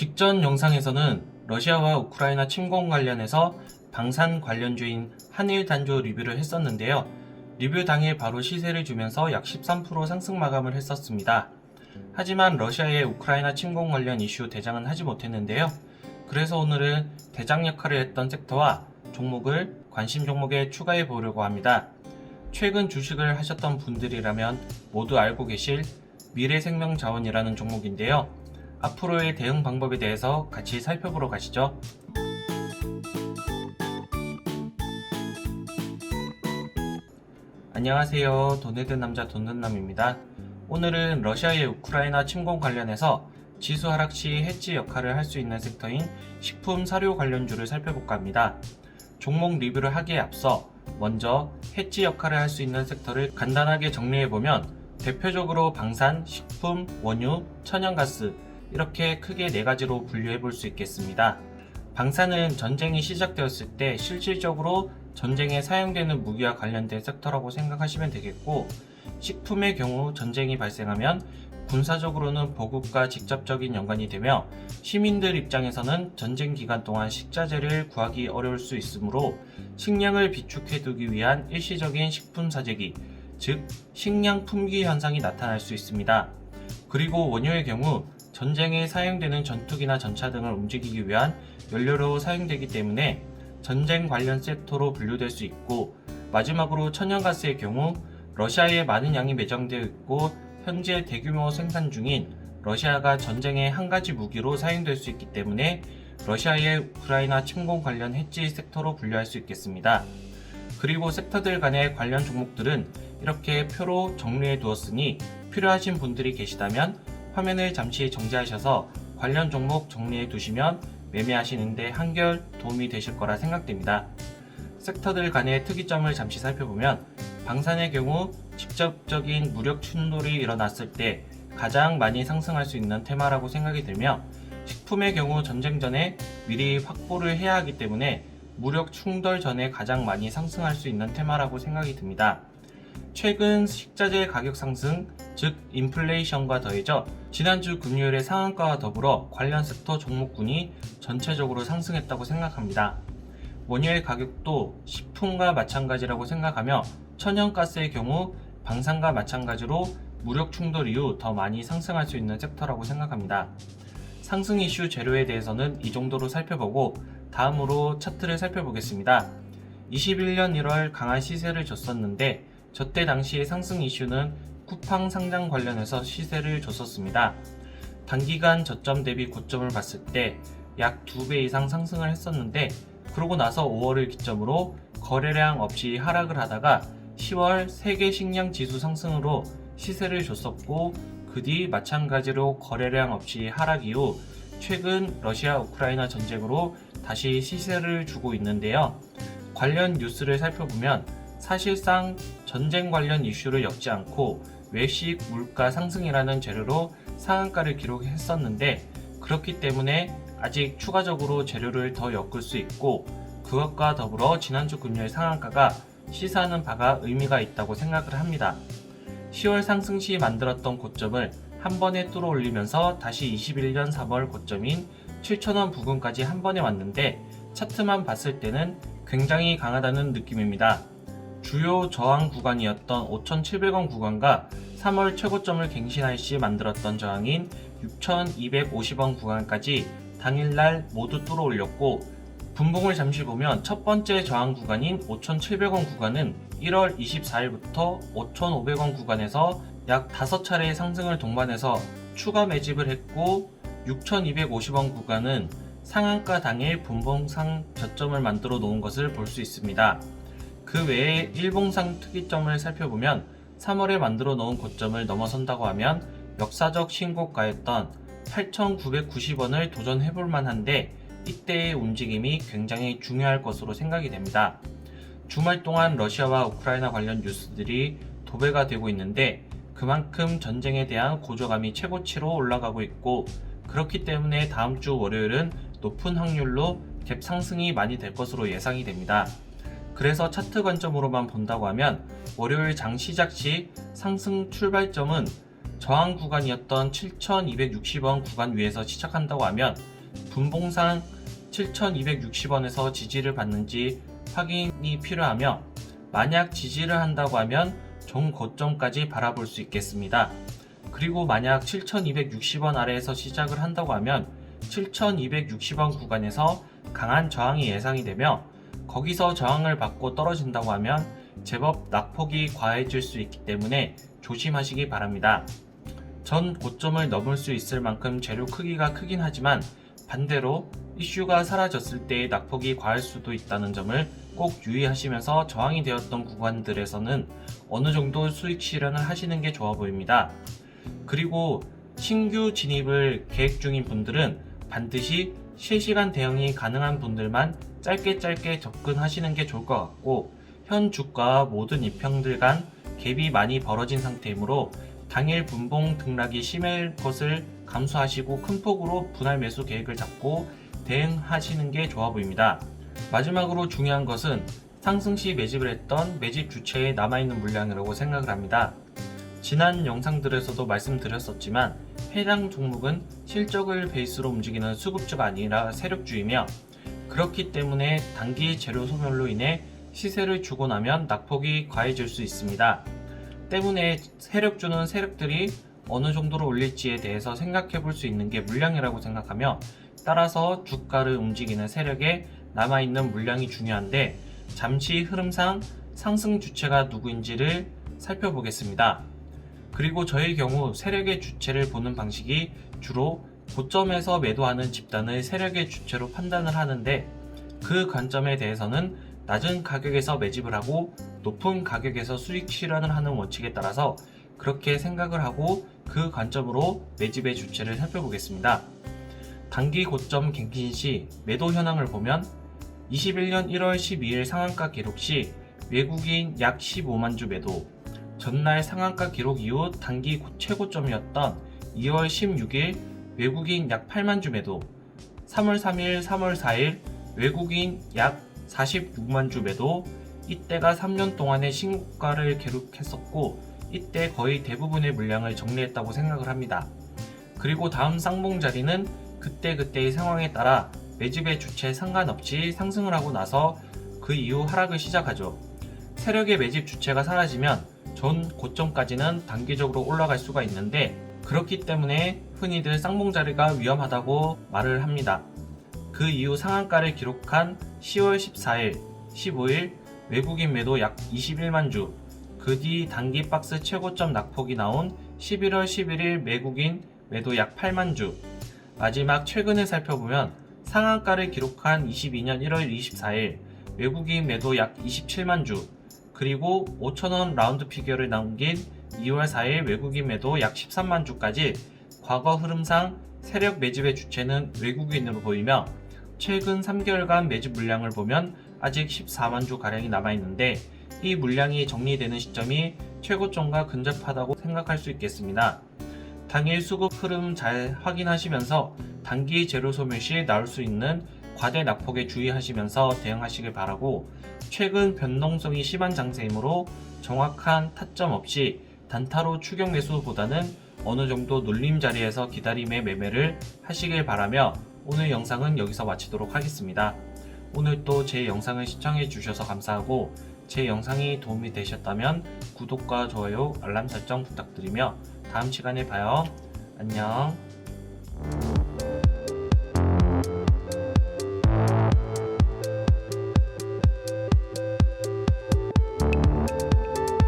직전 영상에서는 러시아와 우크라이나 침공 관련해서 방산 관련주인 한일단조 리뷰를 했었는데요. 리뷰 당일 바로 시세를 주면서 약 13% 상승 마감을 했었습니다. 하지만 러시아의 우크라이나 침공 관련 이슈 대장은 하지 못했는데요. 그래서 오늘은 대장 역할을 했던 섹터와 종목을 관심 종목에 추가해 보려고 합니다. 최근 주식을 하셨던 분들이라면 모두 알고 계실 미래생명자원이라는 종목인데요. 앞으로의 대응 방법에 대해서 같이 살펴보러 가시죠. 안녕하세요. 돈에든 남자 돈든남입니다. 오늘은 러시아의 우크라이나 침공 관련해서 지수 하락 시 해지 역할을 할 수 있는 섹터인 식품 사료 관련주를 살펴볼까 합니다. 종목 리뷰를 하기에 앞서 먼저 해지 역할을 할 수 있는 섹터를 간단하게 정리해보면 대표적으로 방산, 식품, 원유, 천연가스 이렇게 크게 4가지로 분류해 볼 수 있겠습니다. 방산은 전쟁이 시작되었을 때 실질적으로 전쟁에 사용되는 무기와 관련된 섹터라고 생각하시면 되겠고, 식품의 경우 전쟁이 발생하면 군사적으로는 보급과 직접적인 연관이 되며 시민들 입장에서는 전쟁 기간 동안 식자재를 구하기 어려울 수 있으므로 식량을 비축해두기 위한 일시적인 식품 사재기, 즉 식량 품귀 현상이 나타날 수 있습니다. 그리고 원유의 경우 전쟁에 사용되는 전투기나 전차 등을 움직이기 위한 연료로 사용되기 때문에 전쟁 관련 섹터로 분류될 수 있고, 마지막으로 천연가스의 경우 러시아에 많은 양이 매장되어 있고 현재 대규모 생산 중인 러시아가 전쟁의 한 가지 무기로 사용될 수 있기 때문에 러시아의 우크라이나 침공 관련 해지 섹터로 분류할 수 있겠습니다. 그리고 섹터들 간의 관련 종목들은 이렇게 표로 정리해 두었으니 필요하신 분들이 계시다면 화면을 잠시 정지하셔서 관련 종목 정리해 두시면 매매하시는데 한결 도움이 되실 거라 생각됩니다. 섹터들 간의 특이점을 잠시 살펴보면 방산의 경우 직접적인 무력 충돌이 일어났을 때 가장 많이 상승할 수 있는 테마라고 생각이 들며, 식품의 경우 전쟁 전에 미리 확보를 해야 하기 때문에 무력 충돌 전에 가장 많이 상승할 수 있는 테마라고 생각이 듭니다. 최근 식자재 가격 상승, 즉 인플레이션과 더해져 지난주 금요일의 상한가와 더불어 관련 섹터 종목군이 전체적으로 상승했다고 생각합니다. 원유의 가격도 식품과 마찬가지라고 생각하며 천연가스의 경우 방산과 마찬가지로 무력 충돌 이후 더 많이 상승할 수 있는 섹터라고 생각합니다. 상승 이슈 재료에 대해서는 이 정도로 살펴보고 다음으로 차트를 살펴보겠습니다. 21년 1월 강한 시세를 줬었는데 저때 당시의 상승 이슈는 쿠팡 상장 관련해서 시세를 줬었습니다. 단기간 저점 대비 고점을 봤을 때 약 2배 이상 상승을 했었는데, 그러고 나서 5월을 기점으로 거래량 없이 하락을 하다가 10월 세계 식량 지수 상승으로 시세를 줬었고, 그 뒤 마찬가지로 거래량 없이 하락 이후 최근 러시아 우크라이나 전쟁으로 다시 시세를 주고 있는데요. 관련 뉴스를 살펴보면 사실상 전쟁 관련 이슈를 엮지 않고 외식 물가 상승이라는 재료로 상한가를 기록했었는데, 그렇기 때문에 아직 추가적으로 재료를 더 엮을 수 있고, 그것과 더불어 지난주 금요일 상한가가 시사하는 바가 의미가 있다고 생각을 합니다. 10월 상승 시 만들었던 고점을 한 번에 뚫어 올리면서 다시 21년 3월 고점인 7,000원 부근까지 한 번에 왔는데, 차트만 봤을 때는 굉장히 강하다는 느낌입니다. 주요 저항 구간이었던 5,700원 구간과 3월 최고점을 갱신할 시 만들었던 저항인 6,250원 구간까지 당일날 모두 뚫어 올렸고, 분봉을 잠시 보면 첫 번째 저항 구간인 5,700원 구간은 1월 24일부터 5,500원 구간에서 약 5차례의 상승을 동반해서 추가 매집을 했고, 6,250원 구간은 상한가 당일 분봉상 저점을 만들어 놓은 것을 볼 수 있습니다. 그 외에 일봉상 특이점을 살펴보면 3월에 만들어 놓은 고점을 넘어선다고 하면 역사적 신고가였던 8,990원을 도전해볼 만한데, 이때의 움직임이 굉장히 중요할 것으로 생각이 됩니다. 주말 동안 러시아와 우크라이나 관련 뉴스들이 도배가 되고 있는데, 그만큼 전쟁에 대한 고조감이 최고치로 올라가고 있고, 그렇기 때문에 다음 주 월요일은 높은 확률로 갭 상승이 많이 될 것으로 예상이 됩니다. 그래서 차트 관점으로만 본다고 하면 월요일 장 시작 시 상승 출발점은 저항 구간이었던 7,260원 구간 위에서 시작한다고 하면 분봉상 7,260원에서 지지를 받는지 확인이 필요하며, 만약 지지를 한다고 하면 종고점까지 바라볼 수 있겠습니다. 그리고 만약 7,260원 아래에서 시작을 한다고 하면 7,260원 구간에서 강한 저항이 예상이 되며, 거기서 저항을 받고 떨어진다고 하면 제법 낙폭이 과해질 수 있기 때문에 조심하시기 바랍니다. 전 고점을 넘을 수 있을 만큼 재료 크기가 크긴 하지만, 반대로 이슈가 사라졌을 때의 낙폭이 과할 수도 있다는 점을 꼭 유의하시면서 저항이 되었던 구간들에서는 어느 정도 수익 실현을 하시는 게 좋아 보입니다. 그리고 신규 진입을 계획 중인 분들은 반드시 실시간 대응이 가능한 분들만 짧게 접근하시는 게 좋을 것 같고, 현 주가와 모든 이평들 간 갭이 많이 벌어진 상태이므로 당일 분봉 등락이 심할 것을 감수하시고 큰 폭으로 분할 매수 계획을 잡고 대응하시는 게 좋아 보입니다. 마지막으로 중요한 것은 상승 시 매집을 했던 매집 주체에 남아있는 물량이라고 생각을 합니다. 지난 영상들에서도 말씀드렸었지만, 해당 종목은 실적을 베이스로 움직이는 수급주가 아니라 세력주이며, 그렇기 때문에 단기 재료 소멸로 인해 시세를 주고 나면 낙폭이 과해질 수 있습니다. 때문에 세력주는 세력들이 어느 정도로 올릴지에 대해서 생각해 볼 수 있는 게 물량이라고 생각하며, 따라서 주가를 움직이는 세력에 남아있는 물량이 중요한데, 잠시 흐름상 상승 주체가 누구인지를 살펴보겠습니다. 그리고 저의 경우 세력의 주체를 보는 방식이 주로 고점에서 매도하는 집단을 세력의 주체로 판단을 하는데, 그 관점에 대해서는 낮은 가격에서 매집을 하고 높은 가격에서 수익 실현을 하는 원칙에 따라서 그렇게 생각을 하고 그 관점으로 매집의 주체를 살펴보겠습니다. 단기 고점 갱신 시 매도 현황을 보면 21년 1월 12일 상한가 기록 시 외국인 약 15만 주 매도, 전날 상한가 기록 이후 단기 최고점이었던 2월 16일 외국인 약 8만 주 매도, 3월 3일, 3월 4일 외국인 약 46만 주 매도, 이때가 3년 동안의 신고가를 기록했었고, 이때 거의 대부분의 물량을 정리했다고 생각을 합니다. 그리고 다음 쌍봉 자리는 그때그때의 상황에 따라 매집의 주체에 상관없이 상승을 하고 나서 그 이후 하락을 시작하죠. 세력의 매집 주체가 사라지면 전 고점까지는 단기적으로 올라갈 수가 있는데, 그렇기 때문에 흔히들 쌍봉 자리가 위험하다고 말을 합니다. 그 이후 상한가를 기록한 10월 14일, 15일 외국인 매도 약 21만 주, 그 뒤 단기 박스 최고점 낙폭이 나온 11월 11일 외국인 매도 약 8만 주, 마지막 최근을 살펴보면 상한가를 기록한 22년 1월 24일 외국인 매도 약 27만 주, 그리고 5,000원 라운드 피겨를 남긴 2월 4일 외국인 매도 약 13만 주까지 과거 흐름상 세력 매집의 주체는 외국인으로 보이며, 최근 3개월간 매집 물량을 보면 아직 14만 주 가량이 남아있는데, 이 물량이 정리되는 시점이 최고점과 근접하다고 생각할 수 있겠습니다. 당일 수급 흐름 잘 확인하시면서 단기 재료 소멸 시 나올 수 있는 과대 낙폭에 주의하시면서 대응하시길 바라고, 최근 변동성이 심한 장세이므로 정확한 타점 없이 단타로 추격 매수보다는 어느 정도 눌림 자리에서 기다림의 매매를 하시길 바라며, 오늘 영상은 여기서 마치도록 하겠습니다. 오늘 또 제 영상을 시청해 주셔서 감사하고, 제 영상이 도움이 되셨다면 구독과 좋아요, 알람 설정 부탁드리며 다음 시간에 봐요. 안녕.